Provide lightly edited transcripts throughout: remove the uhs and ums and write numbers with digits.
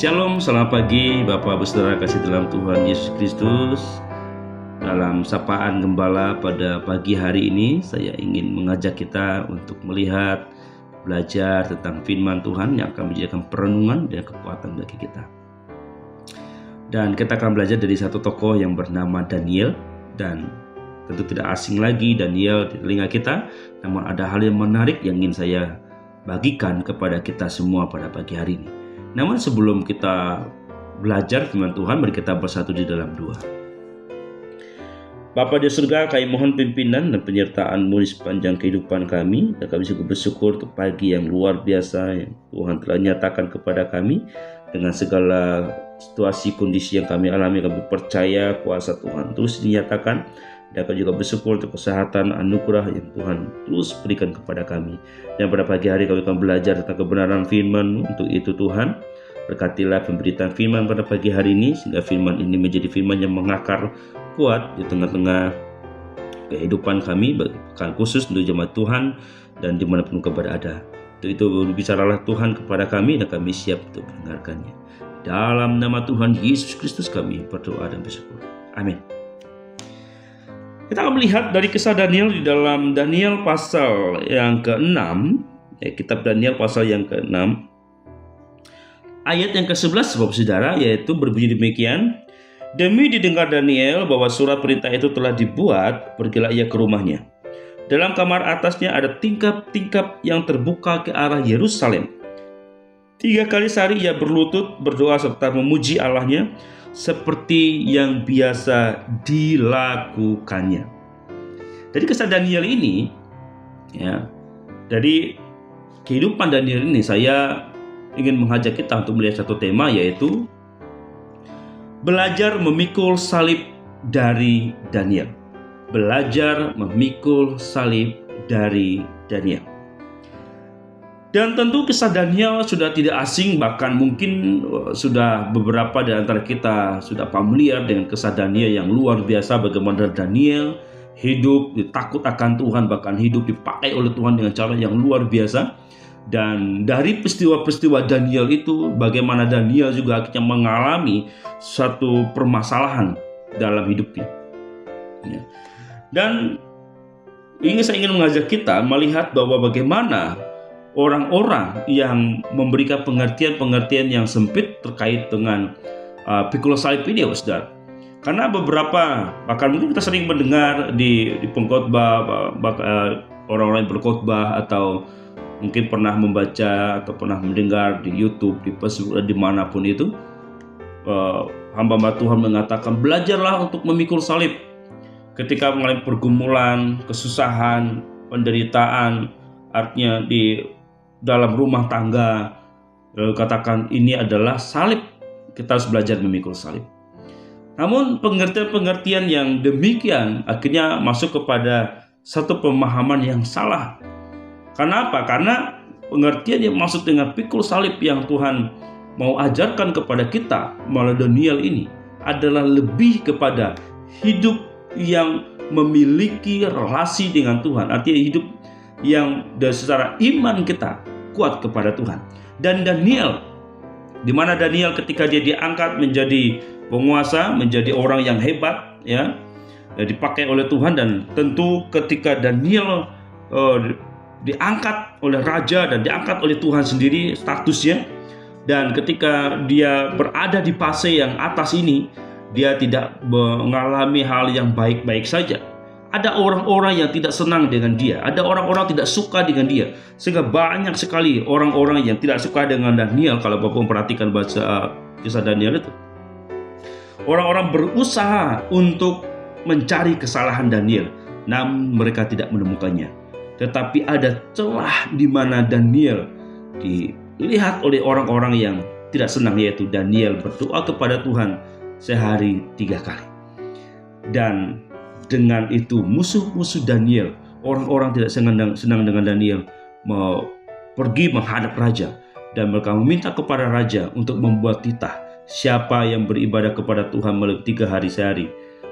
Shalom, selamat pagi Bapak Ibu Saudara kasih dalam Tuhan Yesus Kristus. Dalam sapaan gembala pada pagi hari ini, saya ingin mengajak kita untuk melihat, belajar tentang firman Tuhan yang akan menjadikan perenungan dan kekuatan bagi kita. Dan kita akan belajar dari satu tokoh yang bernama Daniel. Dan tentu tidak asing lagi Daniel di telinga kita, namun ada hal yang menarik yang ingin saya bagikan kepada kita semua pada pagi hari ini. Namun sebelum kita belajar firman Tuhan, mari kita bersatu di dalam doa. Bapa di surga, kami mohon pimpinan dan penyertaan-Mu di sepanjang kehidupan kami, dan kami juga bersyukur untuk pagi yang luar biasa yang Tuhan telah nyatakan kepada kami. Dengan segala situasi kondisi yang kami alami, kami percaya kuasa Tuhan terus dinyatakan, dan kami juga bersyukur untuk kesehatan anugerah yang Tuhan terus berikan kepada kami. Dan pada pagi hari kami akan belajar tentang kebenaran firman. Untuk itu Tuhan, berkatilah pemberitaan firman pada pagi hari ini, sehingga firman ini menjadi firman yang mengakar kuat di tengah-tengah kehidupan kami, bahkan khusus untuk jemaat Tuhan dan dimanapun kau berada. Untuk itu bicaralah Tuhan kepada kami, dan kami siap untuk mendengarkannya. Dalam nama Tuhan Yesus Kristus kami berdoa dan bersyukur. Amin. Kita akan melihat dari kisah Daniel di dalam Daniel pasal yang ke-6, kitab Daniel pasal yang ke-6, ayat yang ke-11 Bapak Saudara, yaitu berbunyi demikian: demi didengar Daniel bahwa surat perintah itu telah dibuat, pergilah ia ke rumahnya. Dalam kamar atasnya ada tingkap-tingkap yang terbuka ke arah Yerusalem. 3 kali sehari ia berlutut, berdoa serta memuji Allahnya, seperti yang biasa dilakukannya. Dari kisah Daniel ini, dari kehidupan Daniel ini, saya ingin mengajak kita untuk melihat satu tema, yaitu belajar memikul salib dari Daniel. Belajar memikul salib dari Daniel. Dan tentu kisah Daniel sudah tidak asing, bahkan mungkin sudah beberapa di antara kita sudah familiar dengan kisah Daniel yang luar biasa, bagaimana Daniel hidup takut akan Tuhan, bahkan hidup dipakai oleh Tuhan dengan cara yang luar biasa. Dan dari peristiwa-peristiwa Daniel itu, bagaimana Daniel juga akhirnya mengalami satu permasalahan dalam hidupnya. Dan saya ingin mengajak kita melihat bahwa bagaimana orang-orang yang memberikan pengertian-pengertian yang sempit terkait dengan pikul salib ini, ya saudara. Karena beberapa, bahkan mungkin kita sering mendengar di pengkhotbah, orang-orang yang berkhotbah, atau mungkin pernah membaca atau pernah mendengar di YouTube, di Facebook, dimanapun itu, hamba Tuhan mengatakan, belajarlah untuk memikul salib. Ketika mengalami pergumulan, kesusahan, penderitaan, artinya di dalam rumah tangga, katakan ini adalah salib, kita harus belajar memikul salib. Namun pengertian-pengertian yang demikian akhirnya masuk kepada satu pemahaman yang salah. Karena apa? Karena pengertian yang maksud dengan pikul salib yang Tuhan mau ajarkan kepada kita melalui Daniel ini adalah lebih kepada hidup yang memiliki relasi dengan Tuhan. Artinya hidup yang dari secara iman kita kuat kepada Tuhan. Dan Daniel, di mana Daniel ketika dia diangkat menjadi penguasa, menjadi orang yang hebat, dipakai oleh Tuhan. Dan tentu ketika Daniel diangkat oleh raja dan diangkat oleh Tuhan sendiri statusnya, dan ketika dia berada di fase yang atas ini, dia tidak mengalami hal yang baik-baik saja. Ada orang-orang yang tidak senang dengan dia, ada orang-orang tidak suka dengan dia, sehingga banyak sekali orang-orang yang tidak suka dengan Daniel. Kalau Bapak memperhatikan baca kisah Daniel itu, orang-orang berusaha untuk mencari kesalahan Daniel, namun mereka tidak menemukannya. Tetapi ada celah di mana Daniel dilihat oleh orang-orang yang tidak senang, yaitu Daniel berdoa kepada Tuhan sehari 3 kali. Dan dengan itu musuh-musuh Daniel, orang-orang tidak senang dengan Daniel, mau pergi menghadap raja, dan mereka meminta kepada raja untuk membuat titah. Siapa yang beribadah kepada Tuhan melebihi 3 hari sehari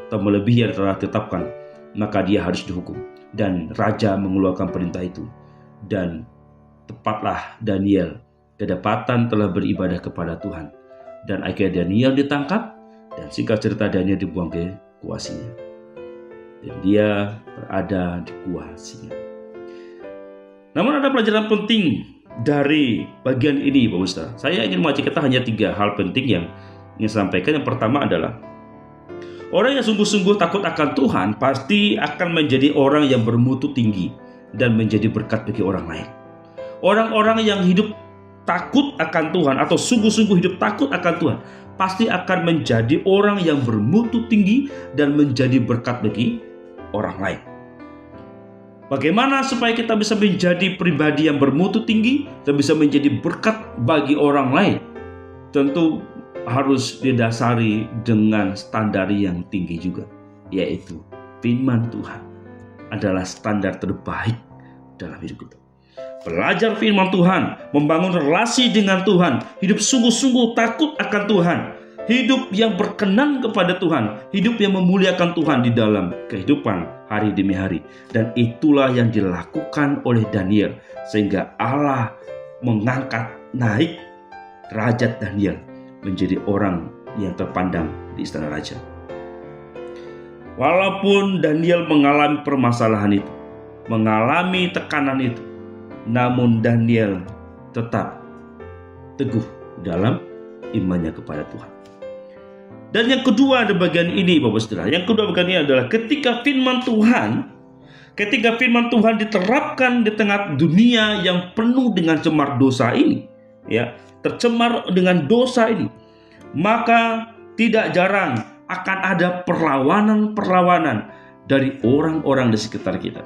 atau melebihi yang telah ditetapkan, maka dia harus dihukum. Dan raja mengeluarkan perintah itu, dan tepatlah Daniel kedapatan telah beribadah kepada Tuhan. Dan akhirnya Daniel ditangkap, dan singkat cerita Daniel dibuang ke gua singa. Dan dia berada di gua singa. Namun ada pelajaran penting dari bagian ini, Bapak Saudara. Saya ingin mengajak kita hanya 3 hal penting yang ingin saya sampaikan. Yang pertama adalah orang yang sungguh-sungguh takut akan Tuhan pasti akan menjadi orang yang bermutu tinggi dan menjadi berkat bagi orang lain. Orang-orang yang hidup takut akan Tuhan atau sungguh-sungguh hidup takut akan Tuhan pasti akan menjadi orang yang bermutu tinggi dan menjadi berkat bagi orang lain. Bagaimana supaya kita bisa menjadi pribadi yang bermutu tinggi dan bisa menjadi berkat bagi orang lain? Tentu harus didasari dengan standar yang tinggi juga, yaitu firman Tuhan adalah standar terbaik dalam hidup kita. Belajar firman Tuhan, membangun relasi dengan Tuhan, hidup sungguh-sungguh takut akan Tuhan, hidup yang berkenan kepada Tuhan, hidup yang memuliakan Tuhan di dalam kehidupan hari demi hari. Dan itulah yang dilakukan oleh Daniel, sehingga Allah mengangkat naik derajat Daniel menjadi orang yang terpandang di istana raja. Walaupun Daniel mengalami permasalahan itu, mengalami tekanan itu, namun Daniel tetap teguh dalam imannya kepada Tuhan. Dan yang kedua ada bagian ini, Bapak Saudara. Yang kedua bagian ini adalah ketika firman Tuhan diterapkan di tengah dunia yang penuh dengan cemar dosa ini, ya, tercemar dengan dosa ini, maka tidak jarang akan ada perlawanan dari orang-orang di sekitar kita.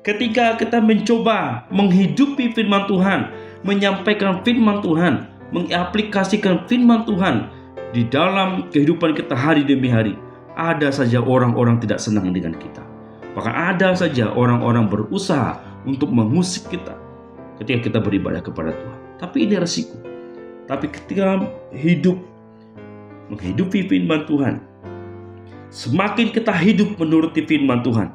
Ketika kita mencoba menghidupi firman Tuhan, menyampaikan firman Tuhan, mengaplikasikan firman Tuhan di dalam kehidupan kita hari demi hari, ada saja orang-orang tidak senang dengan kita. Bahkan ada saja orang-orang berusaha untuk mengusik kita ketika kita beribadah kepada Tuhan. Tapi ini resiko. Tapi ketika menghidupi firman Tuhan, semakin kita hidup menuruti firman Tuhan,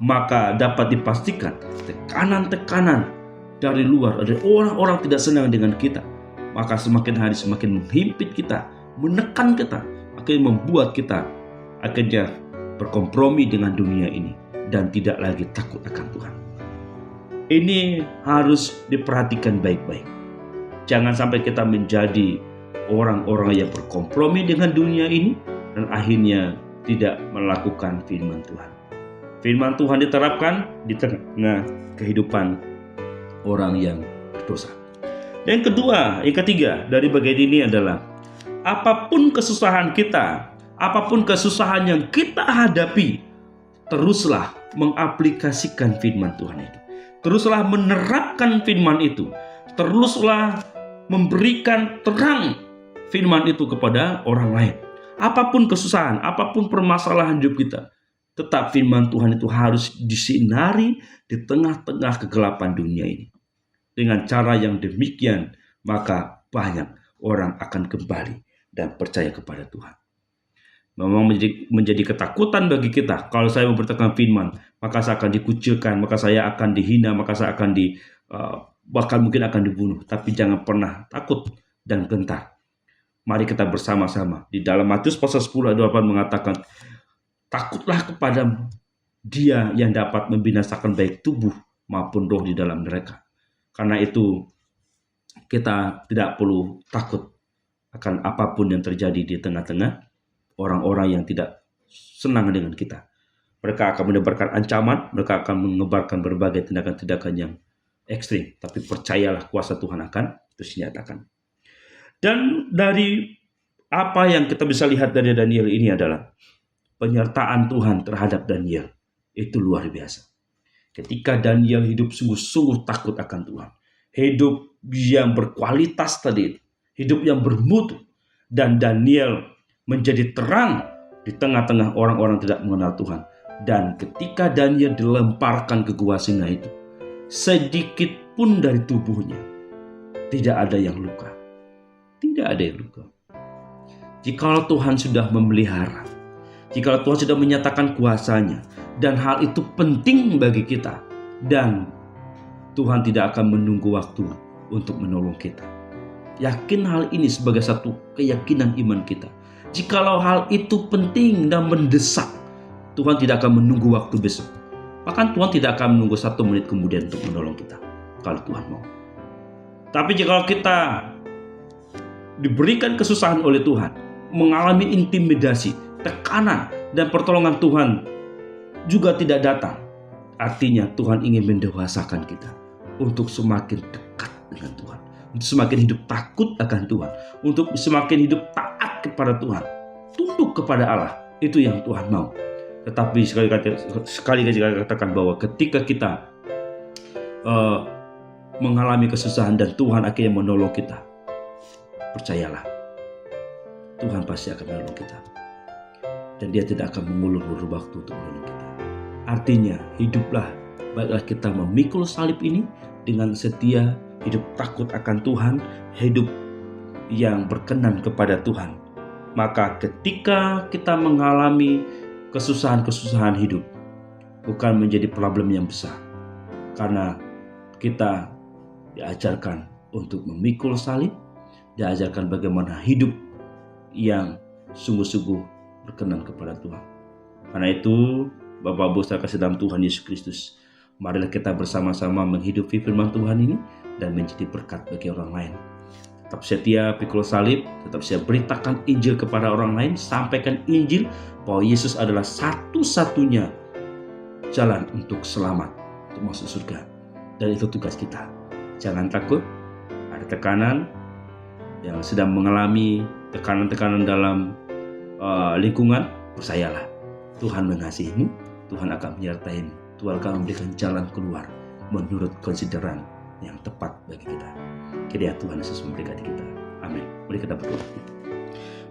maka dapat dipastikan tekanan-tekanan dari luar, dari orang-orang tidak senang dengan kita, maka semakin hari semakin menghimpit kita, menekan kita, akhirnya membuat kita akhirnya berkompromi dengan dunia ini dan tidak lagi takut akan Tuhan. Ini harus diperhatikan baik-baik. Jangan sampai kita menjadi orang-orang yang berkompromi dengan dunia ini dan akhirnya tidak melakukan firman Tuhan. Firman Tuhan diterapkan di tengah kehidupan orang yang berdosa. Yang ketiga dari bagian ini adalah apapun kesusahan kita, apapun kesusahan yang kita hadapi, teruslah mengaplikasikan firman Tuhan itu. Teruslah menerapkan firman itu. Teruslah memberikan terang firman itu kepada orang lain. Apapun kesusahan, apapun permasalahan hidup kita, tetap firman Tuhan itu harus disinari di tengah-tengah kegelapan dunia ini. Dengan cara yang demikian, maka banyak orang akan kembali dan percaya kepada Tuhan. Memang menjadi ketakutan bagi kita. Kalau saya memberitakan firman, maka saya akan dikucilkan, maka saya akan dihina, maka saya akan bahkan mungkin akan dibunuh. Tapi jangan pernah takut dan gentar. Mari kita bersama-sama. Di dalam Matius pasal 10 ayat 28 mengatakan, takutlah kepada Dia yang dapat membinasakan baik tubuh maupun roh di dalam mereka. Karena itu kita tidak perlu takut akan apapun yang terjadi di tengah-tengah orang-orang yang tidak senang dengan kita. Mereka akan menebarkan ancaman, mereka akan menyebarkan berbagai tindakan-tindakan yang ekstrim. Tapi percayalah kuasa Tuhan akan terus dinyatakan. Dan dari apa yang kita bisa lihat dari Daniel ini adalah penyertaan Tuhan terhadap Daniel itu luar biasa. Ketika Daniel hidup sungguh-sungguh takut akan Tuhan, hidup yang berkualitas tadi, hidup yang bermutu, dan Daniel menjadi terang di tengah-tengah orang-orang tidak mengenal Tuhan. Dan ketika Daniel dilemparkan ke gua singa itu, sedikit pun dari tubuhnya tidak ada yang luka. Tidak ada yang luka. Jikalau Tuhan sudah memelihara, jikalau Tuhan sudah menyatakan kuasanya, dan hal itu penting bagi kita, dan Tuhan tidak akan menunggu waktu untuk menolong kita. Yakin hal ini sebagai satu keyakinan iman kita. Jikalau hal itu penting dan mendesak, Tuhan tidak akan menunggu waktu besok. Bahkan Tuhan tidak akan menunggu 1 menit kemudian untuk menolong kita, kalau Tuhan mau. Tapi jikalau kita diberikan kesusahan oleh Tuhan, mengalami intimidasi, tekanan, dan pertolongan Tuhan juga tidak datang, artinya Tuhan ingin mendewasakan kita untuk semakin dekat dengan Tuhan, untuk semakin hidup takut akan Tuhan, untuk semakin hidup taat kepada Tuhan, tunduk kepada Allah. Itu yang Tuhan mau. Tetapi sekali katakan bahwa ketika kita mengalami kesusahan dan Tuhan akhirnya menolong kita, percayalah, Tuhan pasti akan menolong kita. Dan Dia tidak akan mengulur-ulur waktu untuk menolong kita. Artinya, hiduplah, baiklah kita memikul salib ini dengan setia, hidup takut akan Tuhan, hidup yang berkenan kepada Tuhan. Maka ketika kita mengalami kesusahan-kesusahan hidup, bukan menjadi problem yang besar. Karena kita diajarkan untuk memikul salib, diajarkan bagaimana hidup yang sungguh-sungguh berkenan kepada Tuhan. Karena itu, Bapak Ibu saudara kasih dalam Tuhan Yesus Kristus, marilah kita bersama-sama menghidupi firman Tuhan ini dan menjadi berkat bagi orang lain. Tetap setia pikul salib, tetap setia beritakan Injil kepada orang lain, sampaikan Injil bahwa Yesus adalah satu-satunya jalan untuk selamat, untuk masuk surga. Dan itu tugas kita. Jangan takut, ada tekanan yang sedang mengalami tekanan-tekanan dalam lingkungan, percayalah, Tuhan mengasihimu, Tuhan akan menyertaimu, Tuhan akan memberikan jalan keluar menurut konsideran yang tepat bagi kita. Kiranya Tuhan Yesus memberkati kita. Amin. Mari kita berdoa.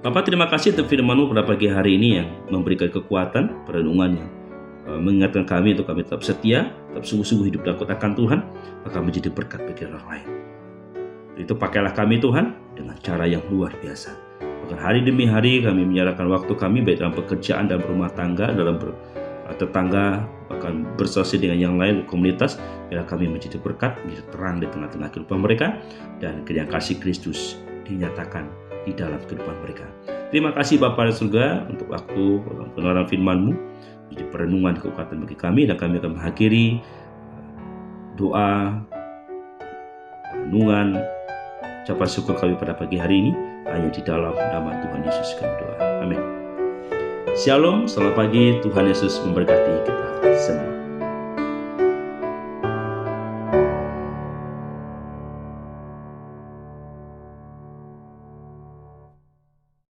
Bapak, terima kasih untuk firman-Mu pada pagi hari ini yang memberikan kekuatan, perenungan yang mengingatkan kami untuk kami tetap setia, tetap sungguh-sungguh hidup takut akan Tuhan, akan menjadi berkat bagi orang lain. Itu pakailah kami Tuhan dengan cara yang luar biasa. Bahkan hari demi hari kami menyerahkan waktu kami baik dalam pekerjaan dan rumah tangga, dalam tetangga, bahkan bersosialisasi dengan yang lain, komunitas. Biarlah kami menjadi berkat, menjadi terang di tengah-tengah kehidupan mereka, dan kiranya kasih Kristus dinyatakan di dalam kehidupan mereka. Terima kasih Bapa di surga untuk waktu penerangan firman-Mu, menjadi perenungan kekuatan bagi kami, dan kami akan mengakhiri doa, renungan, ucapan syukur kami pada pagi hari ini hanya di dalam nama Tuhan Yesus kami doa. Amin. Shalom, selamat pagi, Tuhan Yesus memberkati kita semua.